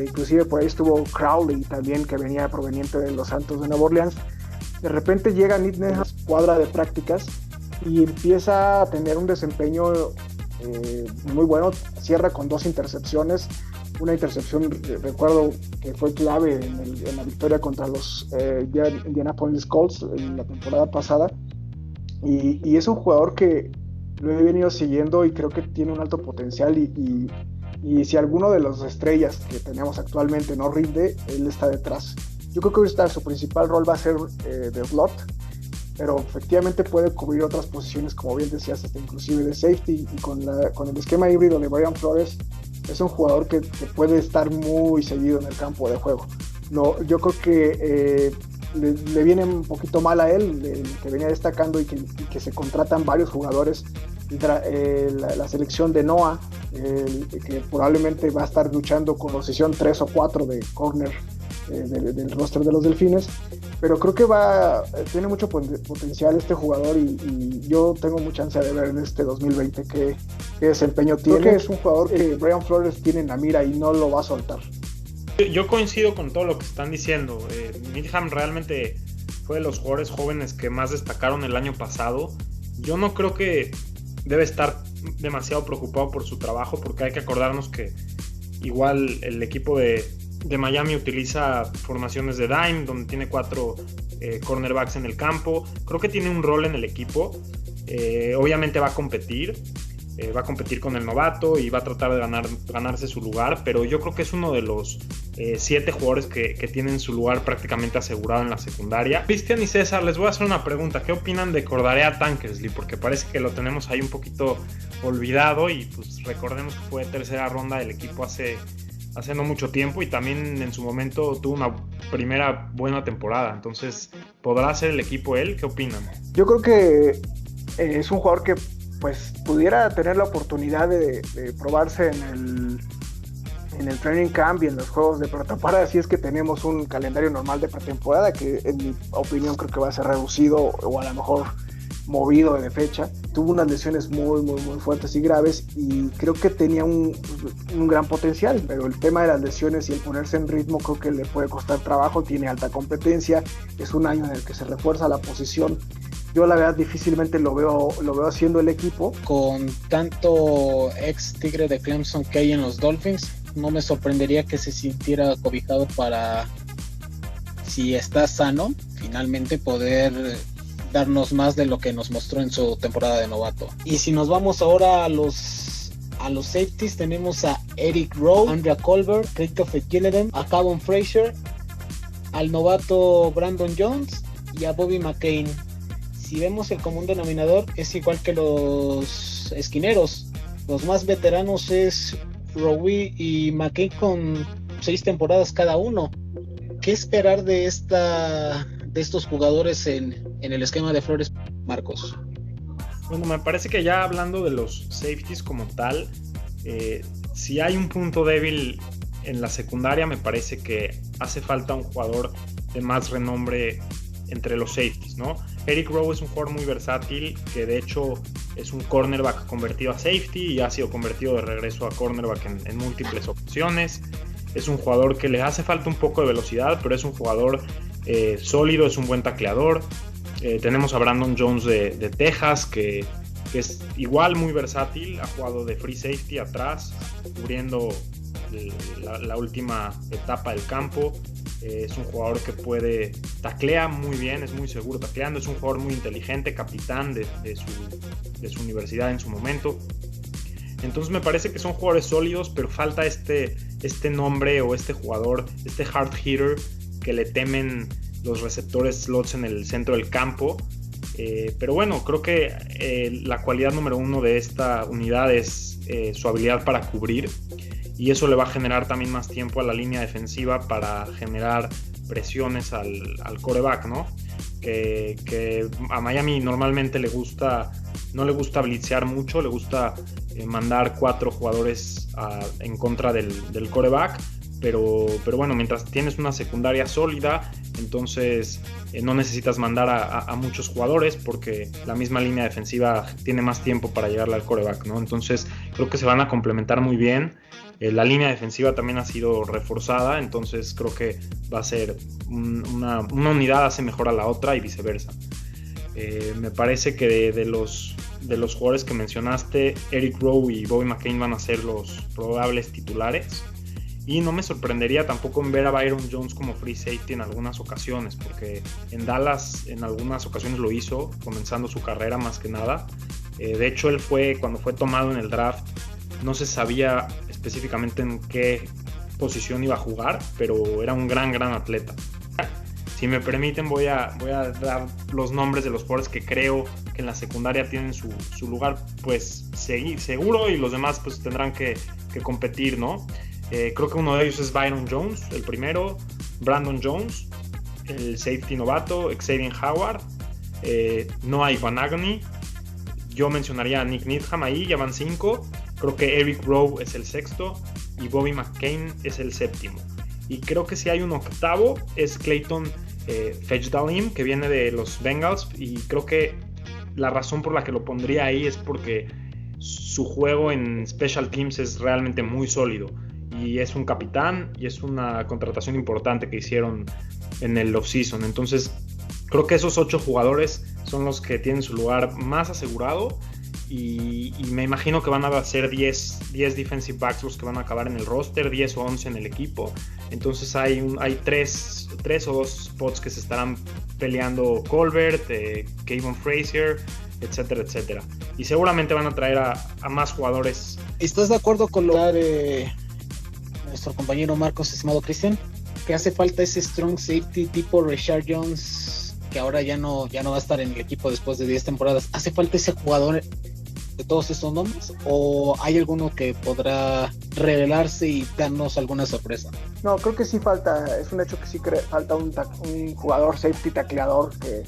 inclusive por ahí estuvo Crowley también, que venía proveniente de los Santos de Nueva Orleans. De repente llega Nick Needham, cuadra de prácticas, y empieza a tener un desempeño muy bueno. Cierra con 2 intercepciones. Una intercepción, recuerdo que fue clave en la victoria contra los Indianapolis Colts en la temporada pasada, y es un jugador que lo he venido siguiendo y creo que tiene un alto potencial, y si alguno de las estrellas que tenemos actualmente no rinde, él está detrás. Yo creo que ahorita su principal rol va a ser de slot, pero efectivamente puede cubrir otras posiciones, como bien decías, hasta inclusive de safety, y con el esquema híbrido de Brian Flores es un jugador que puede estar muy seguido en el campo de juego. Yo creo que le viene un poquito mal a él, que venía destacando y que se contratan varios jugadores. La selección de Noah, que probablemente va a estar luchando con posición 3 o 4 de corner del roster de los Delfines, pero creo que tiene mucho potencial este jugador, y yo tengo mucha ansia de ver en este 2020 qué desempeño tiene. Creo que es un jugador que Brian Flores tiene en la mira y no lo va a soltar. Yo coincido con todo lo que están diciendo. Needham realmente fue de los jugadores jóvenes que más destacaron el año pasado. Yo no creo que debe estar demasiado preocupado por su trabajo, porque hay que acordarnos que igual el equipo de Miami utiliza formaciones de dime, donde tiene 4 cornerbacks en el campo. Creo que tiene un rol en el equipo. Obviamente va a competir con el novato y va a tratar de ganarse su lugar, pero yo creo que es uno de los 7 jugadores que tienen su lugar prácticamente asegurado en la secundaria. Cristian y César, les voy a hacer una pregunta. ¿Qué opinan de Cordarea Tankersley? Porque parece que lo tenemos ahí un poquito olvidado, y pues recordemos que fue 3ª ronda del equipo hace hace no mucho tiempo y también en su momento tuvo una primera buena temporada. Entonces, ¿podrá ser el equipo él? ¿Qué opinan? Yo creo que es un jugador que pues pudiera tener la oportunidad de probarse en el training camp y en los juegos de pretemporada, si es que tenemos un calendario normal de pretemporada, que en mi opinión creo que va a ser reducido o a lo mejor movido de fecha. Tuvo unas lesiones muy fuertes y graves y creo que tenía un gran potencial, pero el tema de las lesiones y el ponerse en ritmo creo que le puede costar trabajo. Tiene alta competencia, es un año en el que se refuerza la posición. Yo la verdad difícilmente lo veo haciendo el equipo. Con tanto ex Tigre de Clemson que hay en los Dolphins, no me sorprendería que se sintiera cobijado para, si está sano, finalmente poder darnos más de lo que nos mostró en su temporada de novato. Y si nos vamos ahora a los safeties, tenemos a Eric Rowe, Andrea Colbert, Christopher Gilligan, a Kavon Frazier, al novato Brandon Jones y a Bobby McCain. Si vemos el común denominador, es igual que los esquineros. Los más veteranos es Rowe y McCain con 6 temporadas cada uno. ¿Qué esperar de estos jugadores en el esquema de Flores, Marcos? Bueno, me parece que ya hablando de los safeties como tal, si hay un punto débil en la secundaria, me parece que hace falta un jugador de más renombre entre los safeties, ¿no? Eric Rowe es un jugador muy versátil, que de hecho es un cornerback convertido a safety y ha sido convertido de regreso a cornerback en múltiples ocasiones. Es un jugador que le hace falta un poco de velocidad, pero es un jugador sólido, es un buen tacleador. Tenemos a Brandon Jones de Texas, que es igual muy versátil, ha jugado de free safety atrás, cubriendo la última etapa del campo. Es un jugador que taclea muy bien, es muy seguro tacleando, es un jugador muy inteligente, capitán de su universidad en su momento. Entonces me parece que son jugadores sólidos, pero falta este nombre o este jugador, este hard hitter que le temen los receptores slots en el centro del campo. Pero bueno, creo que la cualidad número uno de esta unidad es su habilidad para cubrir, y eso le va a generar también más tiempo a la línea defensiva para generar presiones al quarterback, ¿no? Que a Miami normalmente no le gusta blitzear mucho, le gusta mandar 4 jugadores en contra del quarterback, pero bueno, mientras tienes una secundaria sólida, entonces no necesitas mandar a muchos jugadores porque la misma línea defensiva tiene más tiempo para llegarle al quarterback, ¿no? Entonces creo que se van a complementar muy bien. La línea defensiva también ha sido reforzada, entonces creo que va a ser una unidad hace mejor a la otra y viceversa. Me parece que de los jugadores que mencionaste, Eric Rowe y Bobby McCain van a ser los probables titulares. Y no me sorprendería tampoco en ver a Byron Jones como free safety en algunas ocasiones, porque en Dallas en algunas ocasiones lo hizo, comenzando su carrera más que nada. De hecho, cuando fue tomado en el draft, no se sabía específicamente en qué posición iba a jugar, pero era un gran atleta. Si me permiten, voy a dar los nombres de los jugadores que creo que en la secundaria tienen su lugar pues seguro, y los demás pues tendrán que competir, ¿no? Creo que uno de ellos es Byron Jones, el primero, Brandon Jones, el safety novato, Xavier Howard, Noah Igbinoghene. Yo mencionaría a Nick Needham ahí, ya van 5. Creo que Eric Rowe es el 6º y Bobby McCain es el 7º. Y creo que si hay un 8º es Clayton Fejedelem, que viene de los Bengals, y creo que la razón por la que lo pondría ahí es porque su juego en Special Teams es realmente muy sólido. Y es un capitán y es una contratación importante que hicieron en el offseason. Entonces creo que esos 8 jugadores son los que tienen su lugar más asegurado, y me imagino que van a ser 10 defensive backs los que van a acabar en el roster, 10 o 11 en el equipo. Entonces hay 3 o 2 spots que se estarán peleando: Colbert, Kavon Frazier, etcétera. Y seguramente van a traer a más jugadores. ¿Estás de acuerdo con lo de nuestro compañero Marcos, estimado Cristian? Que hace falta ese strong safety tipo Rashard Jones, que ahora ya no va a estar en el equipo después de 10 temporadas. Hace falta ese jugador de todos estos nombres? ¿O hay alguno que podrá revelarse y darnos alguna sorpresa? No, creo que sí falta, es un hecho que sí falta un jugador safety tacleador que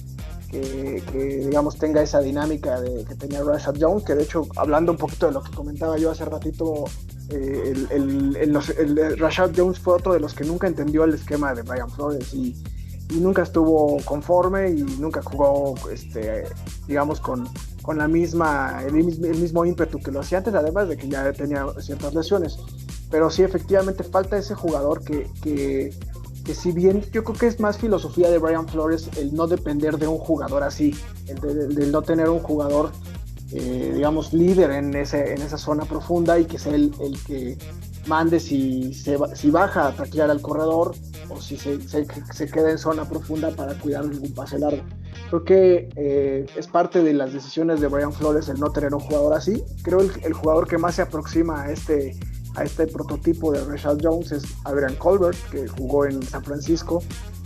digamos tenga esa dinámica que tenía Rashad Jones, que de hecho, hablando un poquito de lo que comentaba yo hace ratito, Rashad Jones fue otro de los que nunca entendió el esquema de Brian Flores y nunca estuvo conforme y nunca jugó digamos con el mismo ímpetu que lo hacía antes, además de que ya tenía ciertas lesiones. Pero sí, efectivamente falta ese jugador que si bien yo creo que es más filosofía de Brian Flores el no depender de un jugador así, el no tener un jugador digamos líder en esa zona profunda y que sea el que mande si baja a taclear al corredor o si se queda en zona profunda para cuidar algún pase largo. Creo que es parte de las decisiones de Brian Flores el no tener un jugador así. Creo el jugador que más se aproxima a este prototipo de Rashad Jones es Adrian Colbert, que jugó en San Francisco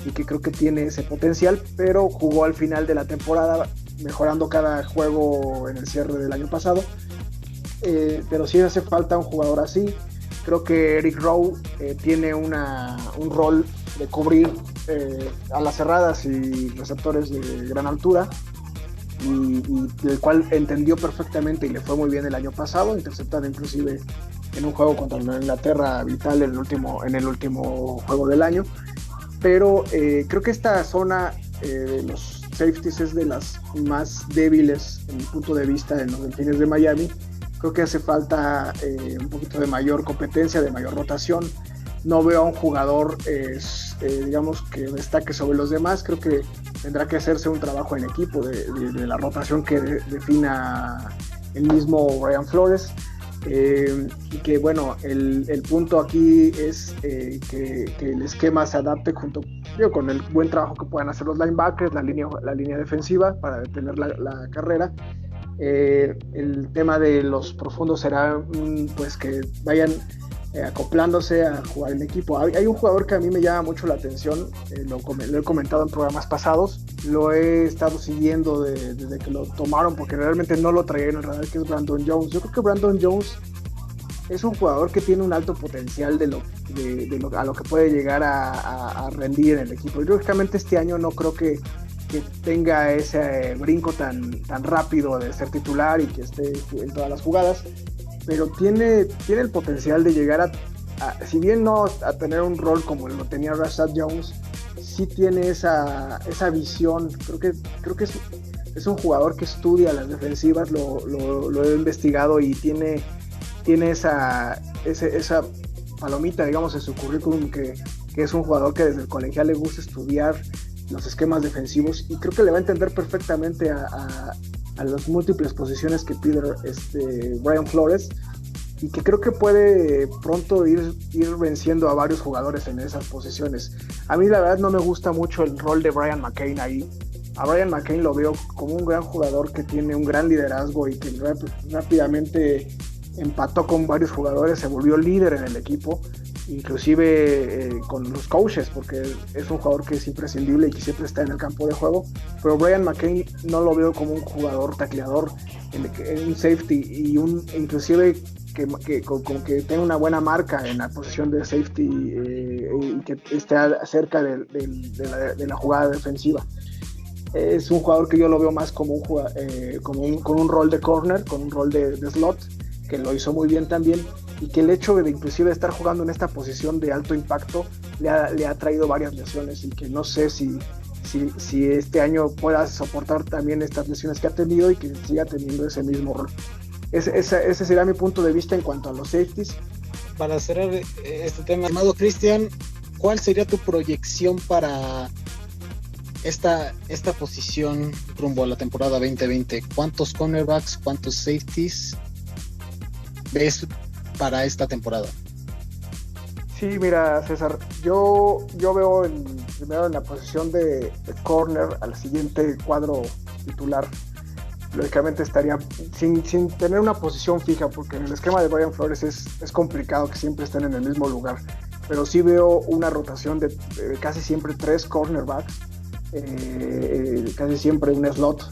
y que creo que tiene ese potencial, pero jugó al final de la temporada mejorando cada juego en el cierre del año pasado. Pero sí hace falta un jugador así. Creo que Eric Rowe tiene un rol de cubrir a las cerradas y receptores de gran altura y el cual entendió perfectamente y le fue muy bien el año pasado, interceptando inclusive en un juego contra Inglaterra vital en el último juego del año. Pero creo que esta zona de los safeties es de las más débiles en mi punto de vista en los Delfines de Miami. Creo que hace falta un poquito de mayor competencia, de mayor rotación. No veo a un jugador, digamos, que destaque sobre los demás. Creo que tendrá que hacerse un trabajo en equipo de la rotación que defina el mismo Brian Flores. Y que, bueno, el punto aquí es que el esquema se adapte junto con el buen trabajo que puedan hacer los linebackers, la línea defensiva para detener la carrera. El tema de los profundos será pues que vayan acoplándose a jugar en equipo. Hay un jugador que a mí me llama mucho la atención, lo he comentado en programas pasados, lo he estado siguiendo desde que lo tomaron porque realmente no lo traía en el radar, que es Brandon Jones. Yo creo que Brandon Jones es un jugador que tiene un alto potencial a lo que puede llegar a rendir en el equipo. Y lógicamente este año no creo que tenga ese brinco tan rápido de ser titular y que esté en todas las jugadas, pero tiene el potencial de llegar si bien no a tener un rol como lo tenía Rashad Jones, sí tiene esa visión. Creo que es un jugador que estudia las defensivas, lo he investigado y tiene esa palomita, digamos, en su currículum que es un jugador que desde el colegial le gusta estudiar los esquemas defensivos y creo que le va a entender perfectamente a las múltiples posiciones que pide Brian Flores y que creo que puede pronto ir venciendo a varios jugadores en esas posiciones. A mí la verdad no me gusta mucho el rol de Brian McCain ahí. A Brian McCain lo veo como un gran jugador que tiene un gran liderazgo y que rápidamente empató con varios jugadores, se volvió líder en el equipo, inclusive con los coaches, porque es un jugador que es imprescindible y que siempre está en el campo de juego. Pero Brian McCain no lo veo como un jugador tacleador, un safety y inclusive que tenga una buena marca en la posición de safety y que esté cerca de la jugada defensiva. Es un jugador que yo lo veo más como con un rol de corner, con un rol de slot, que lo hizo muy bien también, y que el hecho de inclusive estar jugando en esta posición de alto impacto le ha traído varias lesiones y que no sé si este año pueda soportar también estas lesiones que ha tenido y que siga teniendo ese mismo rol. Ese será mi punto de vista en cuanto a los safeties. Para cerrar este tema, amado Cristian, ¿cuál sería tu proyección para esta posición rumbo a la temporada 2020? ¿Cuántos cornerbacks, cuántos safeties ves para esta temporada? Sí, mira, César, yo veo primero en la posición de corner al siguiente cuadro titular. Lógicamente estaría sin tener una posición fija, porque en el esquema de Brian Flores es complicado que siempre estén en el mismo lugar, pero sí veo una rotación de casi siempre 3 cornerbacks, casi siempre un slot,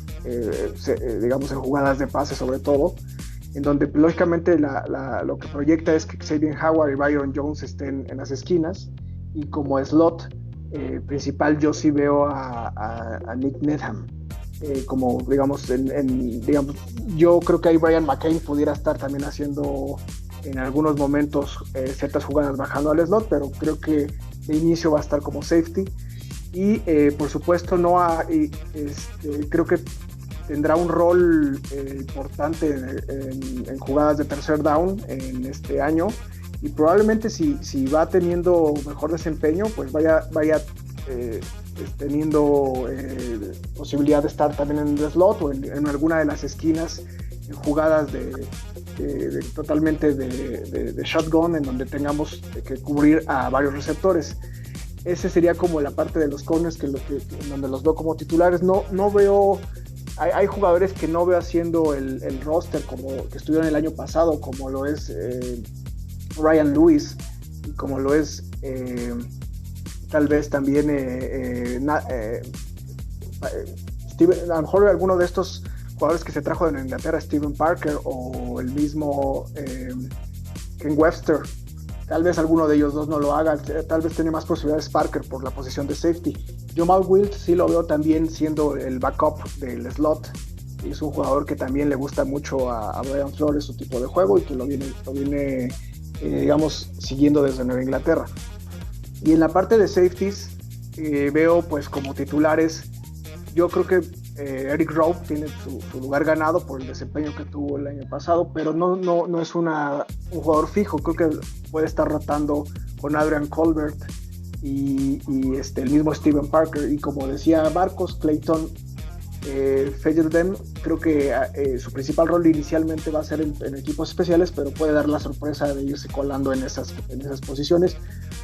digamos en jugadas de pase sobre todo, en donde lógicamente lo que proyecta es que Xavier Howard y Byron Jones estén en las esquinas, y como slot principal yo sí veo a Nick Needham. Como digamos, digamos, yo creo que ahí Brian McCain pudiera estar también haciendo en algunos momentos ciertas jugadas bajando al slot, pero creo que de inicio va a estar como safety. Y por supuesto creo que tendrá un rol importante en jugadas de tercer down en este año, y probablemente si va teniendo mejor desempeño, pues vaya teniendo posibilidad de estar también en el slot o en alguna de las esquinas en jugadas totalmente de shotgun, en donde tengamos que cubrir a varios receptores. Ese sería como la parte de los corners en donde los veo como titulares. No veo, hay jugadores que no veo haciendo el roster como que estuvieron el año pasado, como lo es Ryan Lewis, y como lo es tal vez también a lo mejor alguno de estos jugadores que se trajo de Inglaterra, Steven Parker o el mismo Ken Webster. Tal vez alguno de ellos dos no lo haga, tal vez tiene más posibilidades Parker por la posición de safety. Jamal Wills sí lo veo también siendo el backup del slot, y es un jugador que también le gusta mucho a Brian Flores su tipo de juego, y que lo viene digamos, siguiendo desde Nueva Inglaterra. Y en la parte de safeties veo pues como titulares, yo creo que Eric Rowe tiene su lugar ganado por el desempeño que tuvo el año pasado, pero no es un jugador fijo. Creo que puede estar rotando con Adrian Colbert y el mismo Steven Parker, y como decía Marcos, Clayton Fejeldem, creo que su principal rol inicialmente va a ser en equipos especiales, pero puede dar la sorpresa de irse colando en esas posiciones.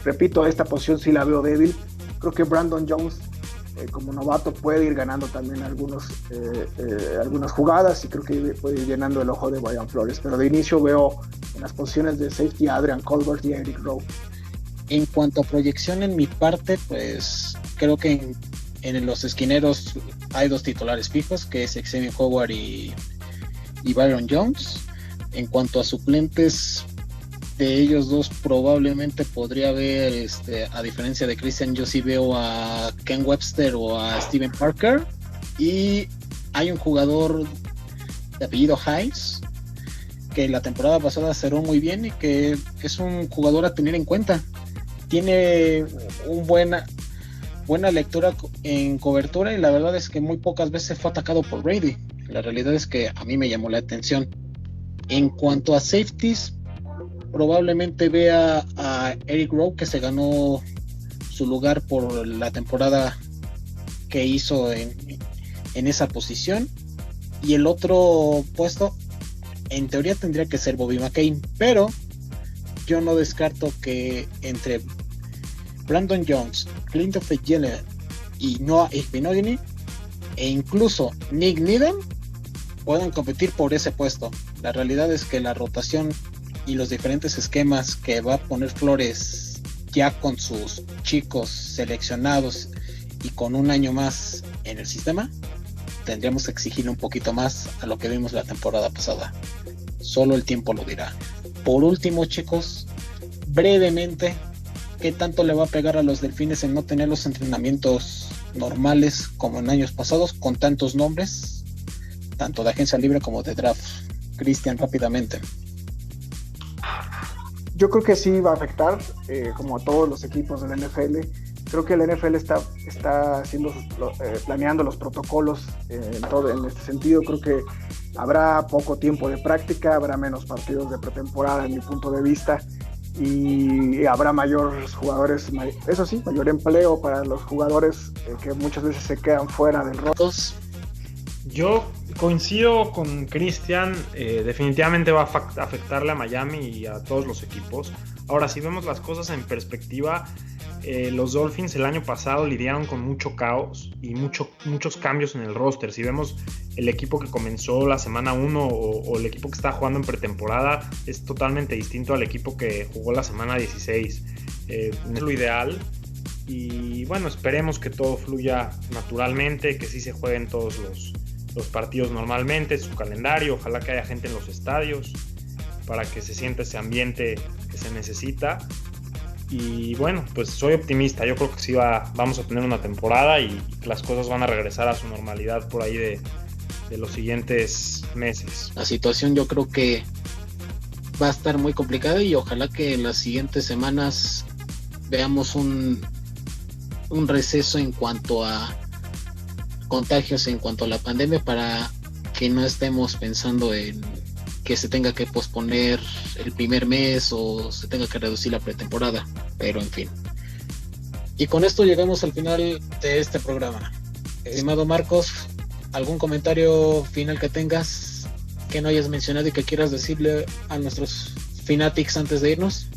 Repito, esta posición sí la veo débil. Creo que Brandon Jones como novato puede ir ganando también algunas jugadas, y creo que puede ir llenando el ojo de Brian Flores, pero de inicio veo en las posiciones de safety a Adrian Colbert y a Eric Rowe. En cuanto a proyección en mi parte, pues creo que en los esquineros hay dos titulares fijos, que es Xavier Howard y Byron Jones. En cuanto a suplentes, de ellos dos probablemente podría haber, a diferencia de Christian, yo sí veo a Ken Webster o a Steven Parker, y hay un jugador de apellido Hayes que la temporada pasada cerró muy bien y que es un jugador a tener en cuenta. Tiene una buena lectura en cobertura, y la verdad es que muy pocas veces fue atacado por Brady. La realidad es que a mí me llamó la atención. En cuanto a safeties, probablemente vea a Eric Rowe, que se ganó su lugar por la temporada que hizo en esa posición, y el otro puesto en teoría tendría que ser Bobby McCain, pero yo no descarto que entre Brandon Jones, Clinton Fitzgerald y Noah Igbinoghene e incluso Nick Needham puedan competir por ese puesto. La realidad es que la rotación y los diferentes esquemas que va a poner Flores ya con sus chicos seleccionados y con un año más en el sistema, tendríamos que exigirle un poquito más a lo que vimos la temporada pasada. Solo el tiempo lo dirá. Por último, chicos, brevemente, ¿qué tanto le va a pegar a los Delfines en no tener los entrenamientos normales como en años pasados, con tantos nombres, tanto de agencia libre como de draft? Cristian, rápidamente. Yo creo que sí va a afectar, como a todos los equipos de la NFL. Creo que la NFL está planeando los protocolos en este sentido. Creo que habrá poco tiempo de práctica, habrá menos partidos de pretemporada en mi punto de vista, y habrá mayores jugadores, eso sí, mayor empleo para los jugadores que muchas veces se quedan fuera del rostro. Yo coincido con Cristian, definitivamente va a afectarle a Miami y a todos los equipos. Ahora, si vemos las cosas en perspectiva, los Dolphins el año pasado lidiaron con mucho caos y muchos cambios en el roster. Si vemos el equipo que comenzó la semana 1 o el equipo que está jugando en pretemporada, es totalmente distinto al equipo que jugó la semana 16. Es lo ideal. Y bueno, esperemos que todo fluya naturalmente, que sí se jueguen todos los partidos normalmente, su calendario, ojalá que haya gente en los estadios para que se sienta ese ambiente que se necesita. Y bueno, pues soy optimista, yo creo que sí vamos a tener una temporada y que las cosas van a regresar a su normalidad por ahí de los siguientes meses. La situación yo creo que va a estar muy complicada y ojalá que en las siguientes semanas veamos un receso en cuanto a contagios, en cuanto a la pandemia, para que no estemos pensando en que se tenga que posponer el primer mes o se tenga que reducir la pretemporada, pero en fin. Y con esto llegamos al final de este programa. Estimado Marcos, ¿algún comentario final que tengas que no hayas mencionado y que quieras decirle a nuestros Fanatics antes de irnos?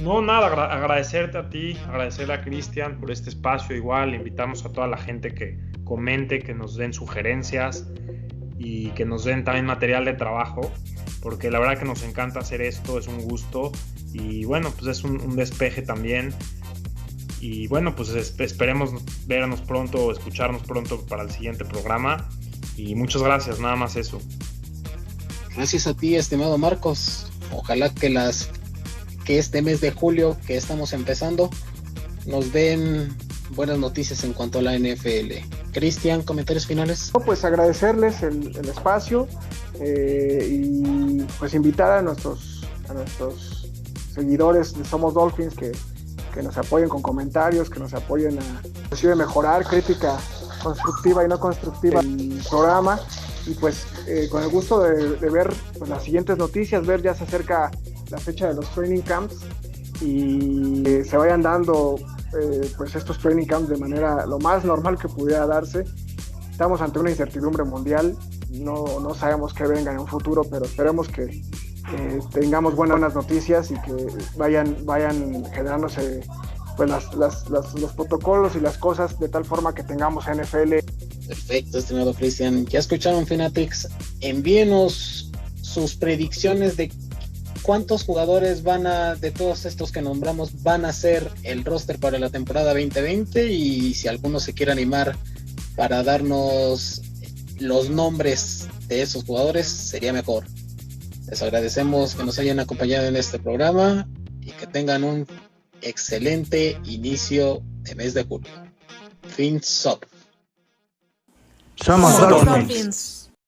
No, nada, agradecerte a ti, agradecerle a Cristian por este espacio. Igual invitamos a toda la gente que comente, que nos den sugerencias y que nos den también material de trabajo, porque la verdad que nos encanta hacer esto, es un gusto y bueno, pues es un despeje también. Y bueno, pues esperemos vernos pronto o escucharnos pronto para el siguiente programa. Y muchas gracias, nada más eso. Gracias a ti, estimado Marcos. Ojalá que este mes de julio que estamos empezando nos den buenas noticias en cuanto a la NFL. Cristian, ¿comentarios finales? Pues agradecerles el espacio y pues invitar a nuestros seguidores de Somos Dolphins que nos apoyen con comentarios, que nos apoyen a mejorar, crítica constructiva y no constructiva el programa. Y pues con el gusto de ver pues, las siguientes noticias, ya se acerca la fecha de los training camps y se vayan dando pues estos training camps de manera lo más normal que pudiera darse. Estamos ante una incertidumbre mundial, no sabemos qué venga en un futuro, pero esperemos que tengamos buenas noticias y que vayan generándose pues los protocolos y las cosas de tal forma que tengamos NFL. Perfecto, estimado Cristian. Ya escucharon, Fanatics. Envíenos sus predicciones de cuántos jugadores de todos estos que nombramos, van a ser el roster para la temporada 2020, y si alguno se quiere animar para darnos los nombres de esos jugadores, sería mejor. Les agradecemos que nos hayan acompañado en este programa y que tengan un excelente inicio de mes de julio. Fins up. Somos Dolphins.